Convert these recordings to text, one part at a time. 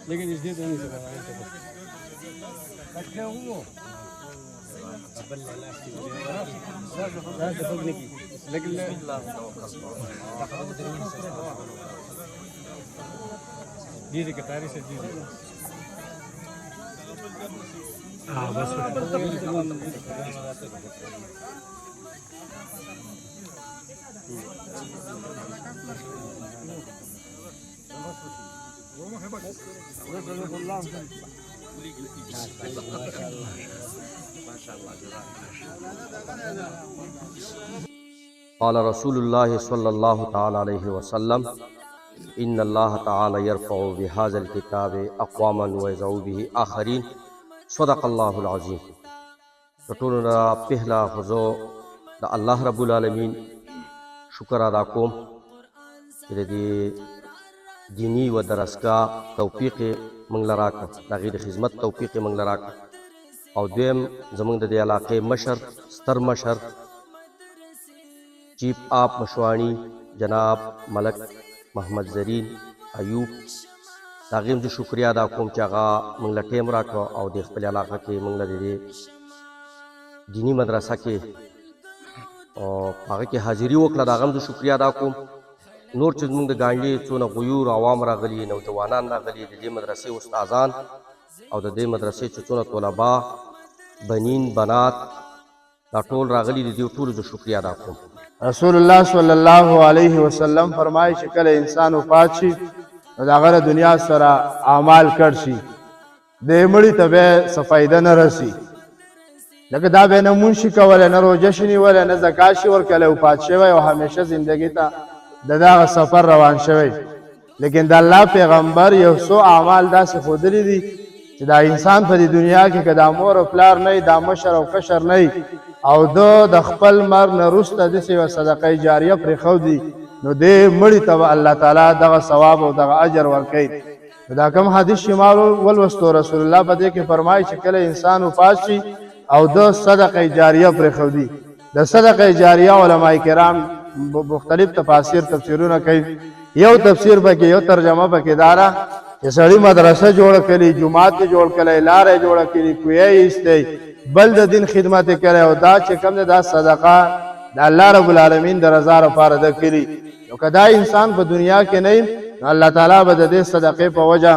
लेकिन इसलिए तो नहीं सकता लेकिन दीदी के तारीख से दीदी हाँ बस قال रसूलुल्लाह सल्लल्लाहु ताला अलैहि वसल्लम इन्नल्लाह ताला यरफ़उ बिहाज़ल किताब अक़वामन व यज़उ बिही आख़रीन सदक़ल्लाहुल अज़ीम। टोटल पहला खुजो द अल्लाह रब्बुल आलमीन शुक्र अदा कोम چې دینی و درسگاه توفیق منګ لراکه د غیر خدمت توفیق منګ لراکه او دویم زمونږ د دې علاقې مشر ستر مشر چیف آپ مشوانی جناب ملک محمد زرین ایوب د هغې زه شکریه ادا کوم چې هغه موږ له ټیم راکړه او د خپل علاقه کې موږ له دې دینی مدرسه کې او هغه کې حاضري وکړه د هغه هم زه شکریه ادا کوم نور چې زموږ د ګاڼډې څونه غیور عوام راغلي نوجوانان راغلي د دې مدرسې استادان او د دې مدرسې چې څونه طلبا بنین بنات دا ټول راغلي د دې ټولو زه شکریه ادا کوم رسول الله صلی الله علیه وسلم فرمایي چې کله انسان وفات شي نو د هغه دنیا سره اعمال کړ شي د مړي ته به څه فایده نه رسي لکه دا به نه مونږ شي کولی نه روژه شي نیولی نه زکات شي ورکولی وفات شوی او همیشه زندګي ته د دغه سفر روان شوی لیکن د الله پیغمبر یو څو اعمال داسې ښودلي دي چې دا انسان په دې دنیا کې که دا مور او پلار نه دا مشر او کشر نه او د خپل مرګ نه وروسته داسې یوه صدقه جاریه پرېښودي نو دې مړي ته به الله تعالی دغه ثواب او دغه اجر ورکوي دا کوم حدیث چې ما ولوستو رسول الله په دې کې فرمایي چې کله انسان وفات شي او د صدقه جاریه پرېښودي د صدقه جاریه علماء کرام مختلف تفسیرونه کوي یو تفسیر پکې یو ترجمه پکې دارا چې سړی مدرسه جوړ کړي جماعت جوړ کړي لارې جوړ کړي کوی ایسته بل د دین خدمت کړي او دا چې کوم دا صدقه د الله رب العالمین د رضا لپاره ده کړي نو کدا انسان په دنیا کې نه الله تعالی به د دې صدقې په وجه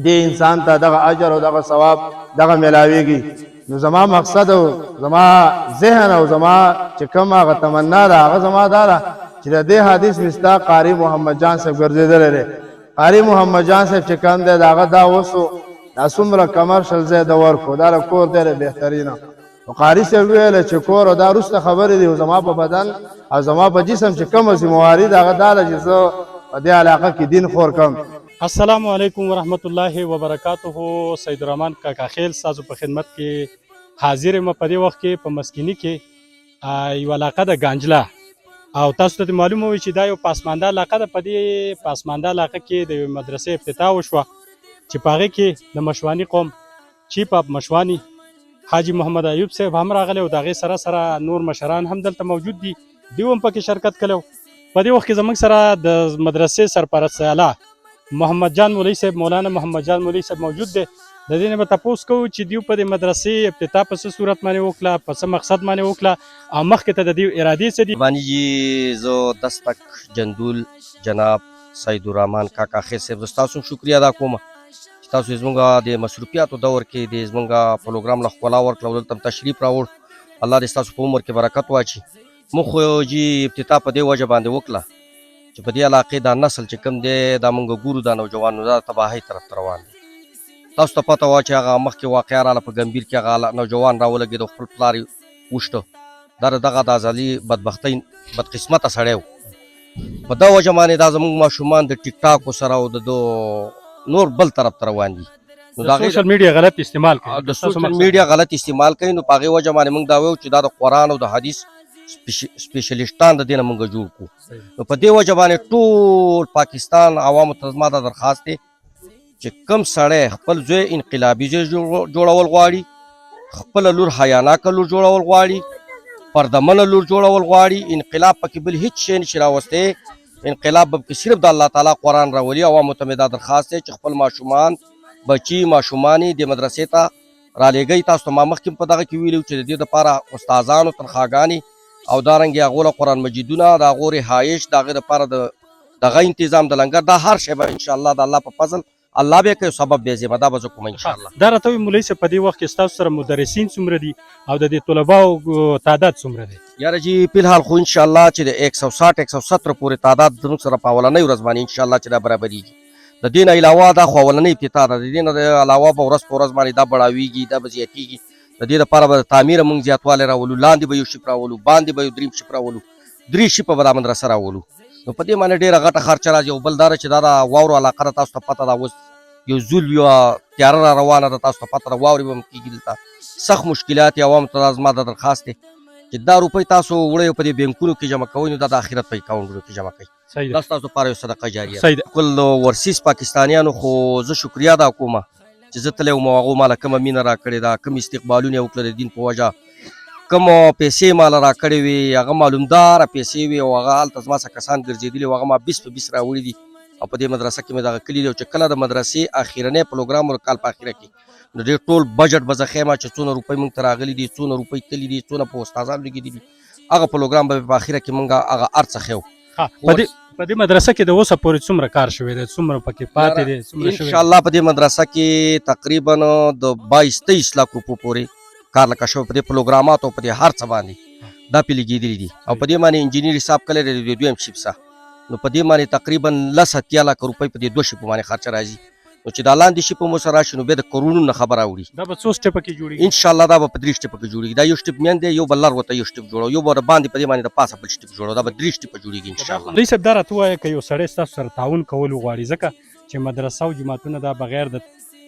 دې انسان ته دغه اجر او دغه ثواب دغه ملاويږي نو زما مقصد او زما ذهن او زما چې کوم هغه تمنا ده هغه زما دا ده چې د دې حدیث مصداق قاری محمد جان صاحب ګرځېدلی دی قاری محمد جان صاحب چې کوم دی د هغه دا اوسو دا څومره کمرشل ځای د ورکو دا کور دی بهترینه نو قاری صاحب ویل چې کور او دا وروسته خبرې دي زما په بدن او زما په جسم چې کومه ذمواري د هغه دا ده چې زه په دې علاقه کې دین خور کړم السلام علیکم ورحمت الله وبرکاته سید الرحمن کاکا خیل تاسو په خدمت کې حاضر یم په دې وخت کې په مسکینی کې یو علاقه د ګانجلا او تاسو ته معلومه وي چې دا یو پاسمانده علاقه ده په دې پاسمانده علاقه کې د یو مدرسې افتتاح وشوه چې په هغې کې د مشوانی قوم چیف اپ مشوانی حاجی محمد ایوب صاحب هم راغلی او د هغې سره سره نور مشران هم دلته موجود دي دوی هم پکې شرکت کړی په دې وخت کې زموږ سره د مدرسې سرپرست اعلی محمد جان مولوي صاحب مولانا محمد جان مولوي صاحب موجود دی د دې نه به تپوس کوو چې دوی په دې مدرسې افتتاح په څه صورت باندې وکړه په څه مقصد باندې وکړه او مخکې ته د دوی ارادې څه دي بانی جی زه دستک جندول جناب سید الرحمن کاکا خیر صاحب زه ستاسو شکریه ادا کوم چې تاسو زموږ د مصروفیاتو دور کې د زموږ پروګرام له ښکلا ورکړه او دلته تشریف راوړ الله دې ستاسو په عمر کې برکت واچي موږ خو جی افتتاح په دې وجه باندې وکړه چې په دې علاقې دا نسل چې کوم دی دا موږ ګورو دا نوجوانو دا تباهۍ طرف ته روان دی تاسو ته پته وه چې هغه مخکې واقعه راغله په ګمبیر کې هغه نوجوان راولګېد او خپل پلار یې وشته دا د دغه د ازلي بدبختۍ بدقسمته سړی و په دغه وجه باندې دا زموږ ماشومان د ټیک ټاکو سره او د نور بل طرف ته روان دي نو د سوشل میډیا غلط استعمال کوي د سوشل میډیا غلط استعمال کوي نو په هغې وجه باندې موږ دا وایو چې دا د قرآن او د حدیث سپیشلیسټان د دې نه موږ جوړ کړو نو په دې وجه باندې ټول پاکستان عوامو ته زما دا درخواست دی چې کم سړی خپل زوی انقلابي زوی جوړول غواړي خپله لور حیاناکه لور جوړول غواړي پردمنه لور جوړول غواړي انقلاب پکې بل هیڅ شی نشي راوستی انقلاب به کې صرف د الله تعالی قرآن راولي. عوامو ته مې دا درخواست دی چې خپل ماشومان بچي ماشومان د مدرسې ته رالېږئ. تاسو ته ما مخکې په دغه کې ویلي چې د دې دپاره استادانو تنخواګانې او دارنګې هغو له قرآن مجیدونه د هغو رهایش د هغې دپاره د دغه انتظام د لنګر دا هر شی به انشاءالله د الله په فضل الله به کوي سبب به زیمه دا به زه کوم انشاءالله. دا راته وایي مولوي صاحب په دې وخت کې ستاسو سره مدرسین څومره دي او د دې طلباو تعداد څومره دی؟ یاره جی فلحال خو انشاءالله چې د 160-170 پورې تعداد زموږ سره په اولنۍ ورځ باندې انشاءالله چې دا برابرېږي. د دې نه علاوه دا خو اولنۍ ابتدا ده. د دې نه علاوه به ورځ په ورځ باندې دا بړاویږي دا به زیاتېږي. د دې دپاره به د تعمیر موږ زیاتوالی راولو. لاندې به یو شپ راولو باندې به یو دریم شپ راولو 3 شپه به دا مدرسه راولو. نو په دې باندې ډېره غټه خرچه راځي. او بل دا ده چې دا د واورو علاقه ده تاسو ته پته ده اوس یو زول یوه تیاره را روانه ده تاسو ته پته ده واورې به هم کېږي دلته سخت مشکلات یې عوامو ته دا زما د درخواست دی چې دا روپۍ تاسو وړئ په دې بینکونو کې جمع کوئ نو دا د آخرت په اکاونټونو کې جمع کوئ. دا ستاسو لپاره یو صدقه جاریه ده. ټول ورسیز پاکستانیانو خو زه شکریا ادا کوم چې زه تللی وم او هغو ماله کومه مینه راکړې ده کوم استقبالونه یې وکړه د دین په وجه کوم پیسې ماله راکړې وې هغه معلومداره پیسې وې او هغه هلته زما څخه کسان ګرځېدلي وو هغه ما 20 په 20 راوړي دي او په دې مدرسه کې مې دغه کلي دی چې کله د مدرسې اخرنی پروګرام ور کال په اخره کې نو ډېر ټول بجټ به زه ښیم چې څونه روپۍ موږ ته راغلي دي څونه روپۍ تللي دي څونه په استادانو لګېدلي دي هغه پروګرام به په اخره کې موږ هغه هر څه ښیو. په دې مدرسه کې د اوسه پورې څومره کار شوی دی څومره پکې پاتې دی څومره شوی انشاءالله په دې مدرسه کې تقریبا د 22-23 لک روپو پورې کار لکه شوی په دې پروګراماتو په دې هر څه باندې دا پې لګېدلي دي او په دې باندې انجینر حساب کړی دی د دویم شپ څخه نو په دې باندې تقریبا 10-80 لک روپۍ په دې 2 شپو باندې خرچه راځي. نو چې دا لاندې شپ مو سره راشي نو بیا د کروڑونو نه خبره اوړي. دا به څو سټپه کې جوړېږي؟ انشاءالله دا به په 3 سټپه کې جوړېږي. دا یو سټپ میان دی یو بل لر ورته یو سټپ جوړو یو به باندې په دې باندې د پاسه بل سټپ جوړو دا به 3 سټپه جوړېږي انشاءالله. دوی صاحب دا راته ووایه که یو سړی ستاسو سره تعاون کول وغواړي ځکه چې مدرسه او جوماتونه دا بغیر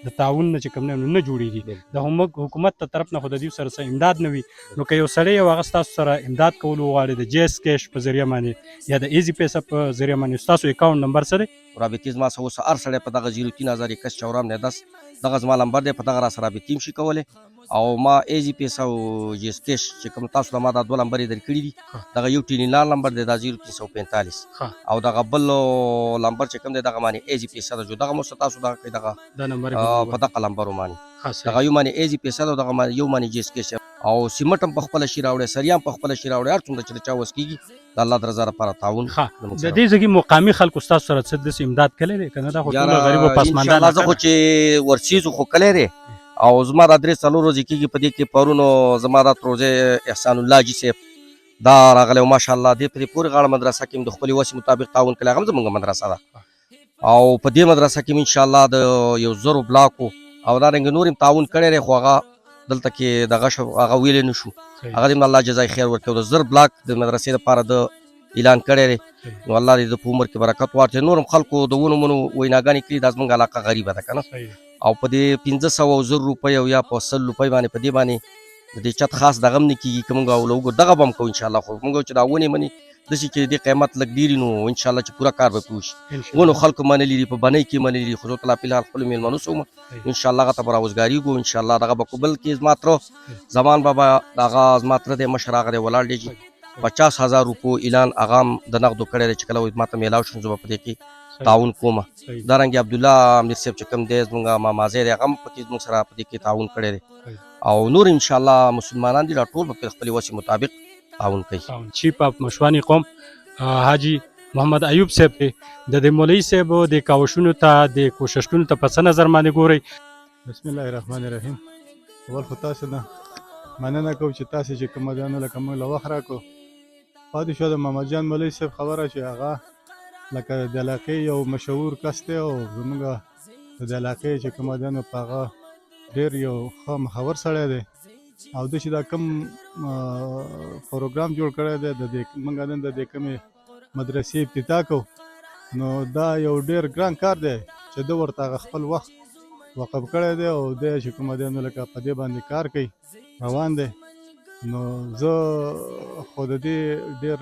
د تعاون نه چې کوم نه جوړېږي د حکومت ته طرف نه خو د دوی سره څه امداد نه وي نو که یو سړی یو هغه ستاسو سره امداد کول وغواړي د جیس کیش په ذریعه باندې یا د ایزي پیسه په ذریعه باندې ستاسو اکاونټ نمبر څه دی؟ رابطې زما څخه اوس هر سړی په دغه 03000 دغه زما نمبر دی په دغه را سره رابطې هم شي کولی او ما ایزي پیسه او جیس کیش چې کوم تاسو له ما دا 2 نمبر یې درکړي دي دغه یو ټیلیلار نمبر دی دا 0345 او دغه بل نمبر چې کوم دی دغه باندې ایزي پیسه ده جو دغه مو تاسو دغه کوي دغه په دغه نمبر باندې دغه یو باندې ایزي پیسه ده دغه یو باندې جیس کیش او سیمټ هم په خپل شي راوړي سریام په خپل شي راوړي هر څومره چې چا وس کیږي د الله د رضا لپاره تعاون. د دې ځکه مقامي خلکو ستاسو سره څه داسې امداد کړی دی کنه دا خو ټول غریب او پسماندان انشاءالله زه خو چې ورسیزو خو کلی دی او زما دا 3-4 ورځې کېږي په دې کې پرونو زما دا تروزه احسان الله جي صاحب دا راغلی او ماشاءالله دې په دې پورې غاړه مدرسه کې هم د خپلې وسې مطابق تعاون کړی هغه هم زموږ مدرسه ده او په دې مدرسه کې هم انشاءالله د 1,000 بلاکو او دارنګې نور هم تعاون کړی دی خو هغه دلته کې دغه شو هغه ویلی نه شو هغه دې الله جزای خیر ورکړي د 1,000 بلاک د مدرسې لپاره د اعلان کړی دی نو الله دې د په عمر کې برکت واچوي. نور هم خلکو د ونو منو ویناګانې کړي دا زموږ علاقه غریبه ده که نه او په دې 500 روپۍ او یا په 100 روپۍ باندې په دې باندې د دې چت خاص دغه هم نه کېږي که موږ وګورو دغه به هم کوو انشاءالله خو موږ چې دا ونې منې داسې چې دې قیمت لږ ډېري نو انشاءالله چې پوره کار به پرې وشي. ونو خلکو منلي دي په بنۍ کې منلي دي خو زه تلا فلحال خپلو مېلمنو سره وم انشاءالله هغه ته به راوزګارېږو انشاءالله دغه به کوبل کې زما تره زمان بابا دغه زما تره دی مشر هغه دی ولاړ دی چې 50,000 روپو اعلان هغه هم د نغدو کړی دی چې کله ما ته میلاو شم زه به په دې کې تعاون کوم. دارنګې عبدالله امیر صاحب چې کوم دی زموږ مامازی دی هغه هم پکې زموږ سره په دې کې تعاون کړی دی او نور انشاءالله مسلمانان دي دا ټول به خپلې وسې مطابق تعاون کوي. چیف اف مشواني قوم حاجی محمد ایوب صاحب د دې مولوي صاحب د کاوشونو ته د کوششونو ته په څه نظر باندې ګورئ؟ بسم الله الرحمن الرحیم. اول خو تاسو نه مننه کوم چې تاسو چې کوم ځانو لکه موږ له وخت راکړو پاتې شو د محمد جان مولوي صاحب خبره چې هغه لکه د علاقې یو مشهور کس دی او زموږ د علاقې چې کوم ځانو په هغه ډېر یو ښه مخور سړی دی او د چې دا کوم پروګرام جوړ کړی دی د دې موږ نن د دې کومې مدرسې افتتاح کوو نو دا یو ډېر ګران کار دی چې ده ورته هغه خپل وخت وقف کړی دی او دی چې کومه دی نو لکه په دې باندې کار کوي روان دی نو زه خو د دې ډېر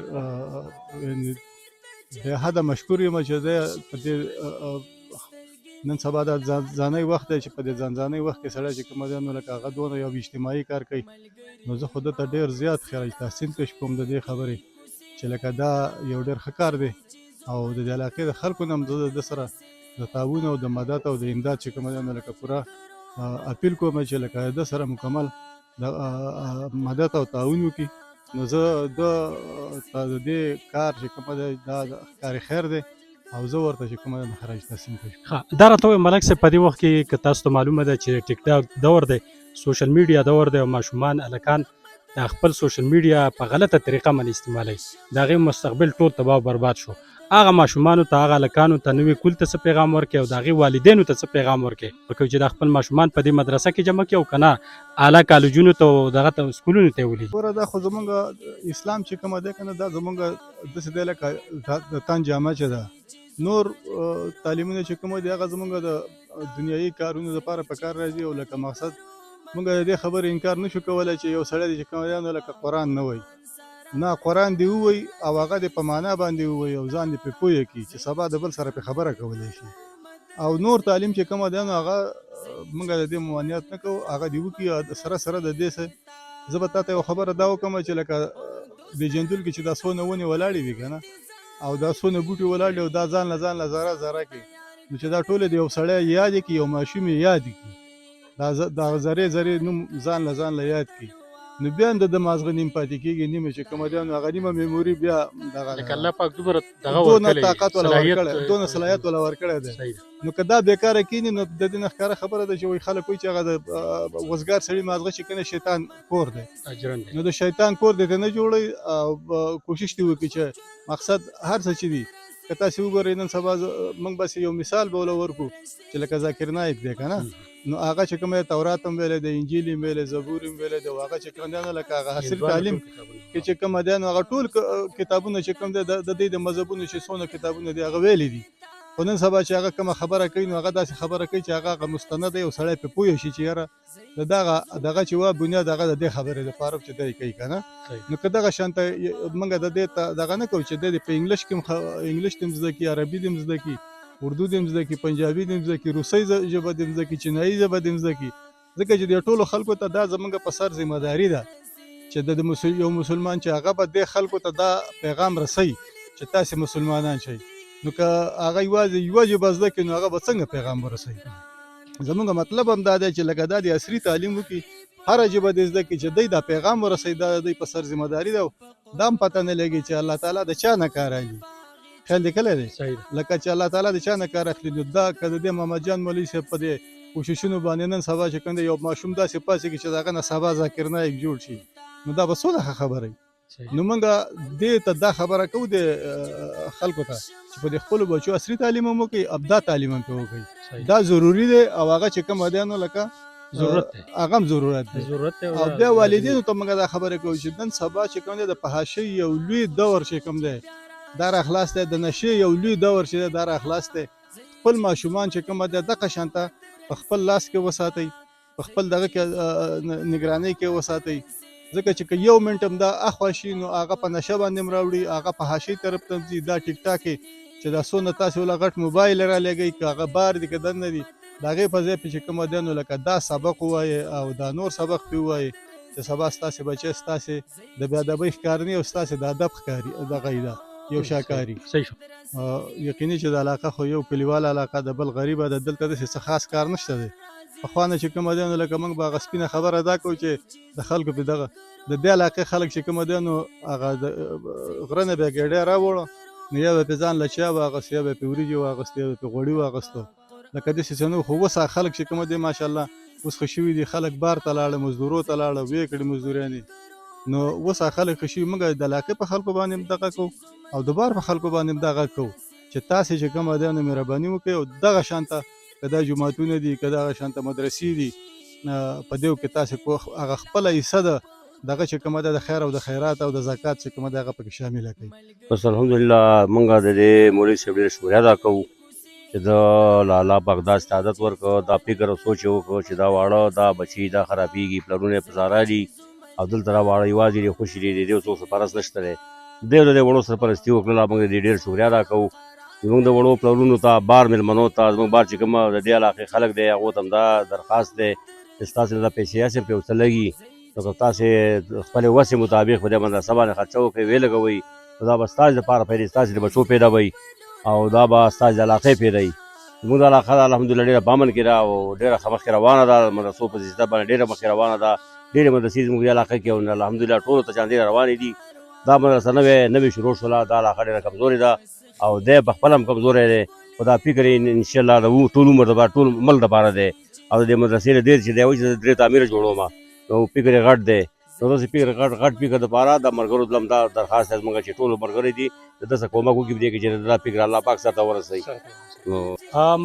بې حده مشکور یم چې دی په دې نن سبا دا ځانځاني وخت دی چې په دې ځانځاني وخت کې سړی چې کومه دی نو لکه هغه دونه یو اجتماعي کار کوي نو زه خو ده ته ډېر زیات خراج تحسین پیش کوم د دې خبرې چې لکه دا یو ډېر ښه کار دی او د دې علاقې د خلکو نه هم زه د سره د تعاون او د مدد او د امداد چې کومه ده نو لکه پوره اپیل کوم چې لکه د سره مکمل د مدد او تعاون وکړي نو زه د دې کار چې کومه ده دا کار خیر دی او زه ورته چې کومه ده خراج تحسین کوم. دا راته ووایه ملک صاحب په دې وخت کې که تاسو ته معلومه ده چې ټیک ټاک دور دی سوشل میډیا دور دی او ماشومان هلکان د خپل سوشل میډیا په غلطه طریقه باندې استعمالوي د هغې مستقبل ټول تباه او برباد شو هغه ماشومانو ته هغه هلکانو ته نوې کول ته څه پیغام ورکړي او د هغې والدینو ته څه پیغام ورکړي په کوم چې دا خپل ماشومان په دې مدرسه کې جمع کړي او که نه اعلی کالجونو ته او دغه ته سکولونو ته یې ولېږي. ګوره دا خو زمونږ اسلام چې کومه دی که نه دا زمونږ داسې دی لکه د تن جامه چې ده نور تعلیمونه چې کوم دي هغه زمونږ د دنیایي کارونو لپاره په کار راځي او لکه مقصد مونږ د دې خبرې انکار نشو کولی چې یو سړی دی چې کوم دی نو لکه قرآن نه وایي نه قرآن دی ووایي او هغه د په معنا باندې ووایي او ځان دې پرې پوه کړي چې سبا د بل سره پرې خبره کولی شي او نور تعلیم چې کوم دی نو هغه مونږ د دې ممانعت نه کوو هغه دې وکړي سره د دې سره زه به تا ته یو خبره دا وکړم چې لکه د جندول کې چې دا څونه ونې ولاړې وي که نه او دا څونه بوټي ولاړ او دا ځان له ذره ذره کې نو چې دا ټول د یو سړی یاد کړي یو ماشوم یاد کړي دا ذرې نوم ځان له یاد کړي نو بیا هم د مازغه نیم پاتې کېږي نیمه چې کومه دی نو هغه نیمه میموري بیا دغه لکه الله پاک دومره دونه طاقت ولا ورکړی دونه صلاحیت ولا ورکړی دی نو که دا بیکاره کېني نو د دې نه ښکاره خبره ده چې وایي خلک وایي چې هغه د وزګار سړي مازغه چې کنه شیطان کور دی نو د شیطان کور دی ته نه جوړوي او کوشش دې وکړي چې مقصد هر څه چې دي که تاسې وګورئ نن سبا موږ بس یو مثال به ولو ورکړو چې لکه ذاکر نایک دی که نه نو هغه چې کوم تورات هم ویلی دی انجیل هم ویلی زبور هم ویلی دی او هغه چې کوم دی نو لکه هغه عصري تعلیم کې چې کوم دی نو هغه ټول کتابونه چې کوم دی د دې د مذهبونو چې څونه کتابونه دي هغه ویلي دي خو نن سبا چې هغه کومه خبره کوي نو هغه داسې خبره کوي چې هغه مستند دی او سړی پرې پوه شي چې یاره د دغه چې وا بنیاد هغه د دې خبرې لپاره چې دی کوي که نه نو که دغه شان ته موږ د دې دغه نه کوو چې دی په انګلیش کې انګلیش دې هم زده کړي عربي دې هم زده کړي اردو دې هم زده کړي پنجابي دې هم زده کړي روسۍ ژبه دې هم زده کړي چینایي ژبه دې هم زده کړي ځکه چې د ټولو خلکو ته دا زموږ په سر ذمهداري ده چې د یو مسلمان چې هغه به دې خلکو ته دا پیغام رسوي چې تاسې مسلمانان شئ نو که هغه یوازې یوه ژبه زده کړي نو هغه به څنګه پیغام ورسوي زموږ مطلب هم دا دی چې لکه دا د عصري تعلیم وکړي هره ژبه دې زده کړي چې دی دا پیغام ورسوي دا د دوی په سر ذمهداري ده دا هم پته نه لګي چې الله تعالی د چا نه کار اخلي خیال دې کلی دی لکه چې الله تعالی د چا نه کار اخلي نو دا که د دې محمد جان مولوي صاحب په دې کوششونو باندې نن سبا چې کوم دی یو ماشوم داسې پاسېږي چې د هغه نه سبا ذاکر نایک جوړ شي نو دا به څونه ښه خبره وي نو موږ دې ته دا خبره کوو د خلکو ته چې په دې خپلو بچو عصري تعلیم هم وکړي ابدا تعلیم هم پرې وکړي دا ضروري دی او هغه چې کوم دی نو لکه هغه هم ضرورت دی او بیا والدینو ته موږ دا خبره کوو چې نن سبا چې کوم دی د فحاشۍ یو لوی دور چې کوم دی دا راخلاص دی د نشې یو لوی دور چې دی دا راخلاص دی خپل ماشومان چې کوم دی دغه شانته په خپل لاس کې وساتئ په خپل دغه کې نگرانۍ کې وساتئ ځکه چې یو منټ هم دا اخوا شي نو هغه په نشه باندې هم راوړي هغه په حاشیې طرف ته ځي دا ټیک ټاک چې دا څونه تاسې وله غټ موبایل را لګئ که هغه بار دي که دننه دي د هغې په ځای چې کومه دی نو لکه دا سبق ووایې او دا نور سبق پرې ووایې چې سبا ستاسې بچی ستاسې د بېادبۍ ښکارني او ستاسې د ادب ښکاري دغه یې ده یو شاکاري یقیني چې د علاقه خو یو کلیواله علاقه د بل غریبه ده دلته داسې څه خاص کار نشته دی پخوا نه چې کومه دی نو لکه موږ به هغه سپینه خبره دا کوو چې د خلکو پې دغه د دې علاقې خلک چې کومه دی نو هغه د غره نه بیا ګېډۍ راوړه نو یا به پې ځان له چا واغست یا به پې وریجې واغست یا به پې غوړي واغستو لکه داسې څه نه خو اوس خلک چې کومه دی ماشاءالله اوس ښه شوي دي خلک بار ته لاړه مزدورو ته لاړه ویې کړي مزدوریانې نو اوس خلک ښه شوي موږ د علاقې په خلکو باندې هم دغه کوو او د بار په خلکو باندې هم دغه کوو چې تاسې چې کومه دی نو مهرباني وکړئ او دغه شانته که دا جوماتونه دي که دغه شانته مدرسې دي په دې کې تاسې هغه خپله حصه ده دغه چې کومه ده د خیر او د خیرات او د زکات چې کومه ده هغه پکې شامله کړئ. بس الحمدلله موږ د دې مولوي صاحب ډېره شکریه ادا کوو چې د الله پاک داسې عادت ورکړه دا فکر او سوچ یې وکړو چې دا واړه دا بچي دا خرابېږي پلرونه یې په زاره دي او دلته را واړه یوازې دي خوشي دي د دې څوک سره پرست نشته دی دی د دې وړو سره پرستي وکړله موږ د دې ډېر شکریه ادا کوو زموږ د وړو پلرونو ته بار مېلمنو ته زموږ بار چې کومه د دې علاقې خلک دی هغو ته هم دا درخواست دی چې ستاسې دا پیسې هسې پرې ورته لګي نو که تاسې خپلې وسې مطابق په دې مدرسه باندې خرچه وکړئ ویې لګوئ نو دا به ستاسو دپاره پیدا ستاسو د بچو پیدا وي او دا به ستاسو د علاقې پیدا وي زموږ د علاقه ده الحمدلله ډېره په امن کې ده او ډېره ښه مخکې روانه ده مدرسو په سلسله باندې ډېره مخکې روانه ده ډېرې مدرسې زموږ دې علاقه کې او الحمدلله ټولو ته چاندېره روانې دي دا مدرسه نوې شروع شوله دا علاقه ډېره کمزورې ده او دی په خپله هم کمزوری دی خو دا فکر یې انشاءالله د ټول عمر دپاره ټول ملک دپاره دی او د دې مدرسې نه ډېر چې دی وایي چې زه درې تعمیره جوړوم نو فکر یې غټ دی نو داسې فکر غټ فکر دپاره د ملګرو ته هم دا درخواست دی زموږ چې ټولو ملګري دي د ده څه کومک وکړي په دې کې چې دا فکر الله پاک سره ته ورسوي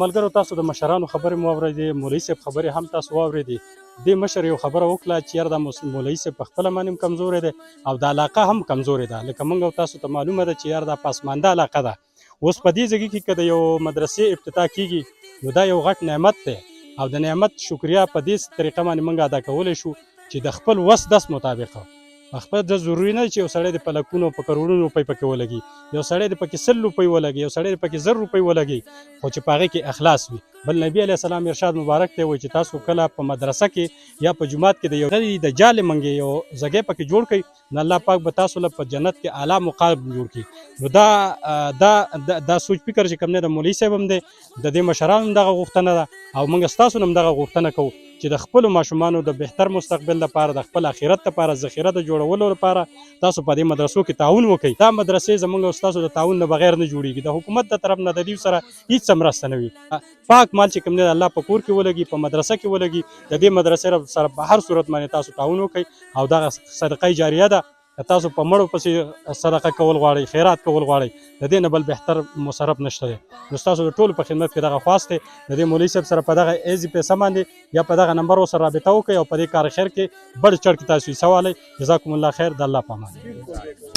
ملګرو تاسو د مشرانو خبرې مو واورېدې مولوي صاحب خبرې هم تاسو واورېدې دې مشر یو خبره وکړه چې یاره دا مولوي صاحب په خپله باندې هم کمزوری دی او د علاقه هم کمزورې ده لکه موږ او تاسو ته معلومه ده چې یاره دا پسمانده علاقه ده اوس په دې ځای کې که د یو مدرسې افتتاح کېږي نو دا یو غټ نعمت دی او د نعمت شکریا په دې طریقه باندې موږ ادا کولی شو چې د خپل وس دس مطابق خپل د ضروري نه چې یو سړی د په لکونو په کروڑونو روپۍ پکې ولګي یو سړی د پکې 100 روپۍ ولګي یو سړی د پکې 1000 روپۍ ولګي خو چې په هغې کې اخلاص وي بل نبی علیه السلام ارشاد مبارک دی وایي چې تاسو کله په مدرسه کې یا په جومات کې د یو د جالې منګې یو ځګی پکې جوړ کړئ نو الله پاک به تاسو له په جنت کې اعلی مقام جوړ کړي نو دا سوچ فکر چې کوم نه د مولوي صاحب هم دی د دې مشرانو هم دغه غوښتنه ده او موږ ستاسو هم دغه غوښتنه کوو چې د خپلو ماشومانو د بهتر مستقبل لپاره د خپل آخرت لپاره ذخیره د جوړولو لپاره تاسو په دې مدرسو کې تعاون وکړئ دا مدرسې زموږ او ستاسو د تعاون نه بغیر نه جوړېږي د حکومت د طرف نه د دې سره هیڅ مرسته نه وي پاک مال چې کوم دی الله په کور کې ولګي په مدرسه کې ولګي د دې مدرسې سره په هر صورت باندې تاسو تعاون وکړئ او دغه صدقه جاریه ده که تاسو په مړو پسې صدقه کول غواړئ خیرات کول غواړئ د دې نه بل بهتر مصرف نشته دی نو ستاسو د ټولو په خدمت کې دغه خواست دی د دې مولوي صاحب سره په دغه ایزي پیسه باندې یا په دغه نمبر سره رابطه وکړئ او په دې کار خیر کې بڑ چړ کې تاسو حصه والئ جزاکم الله خیر د الله په امان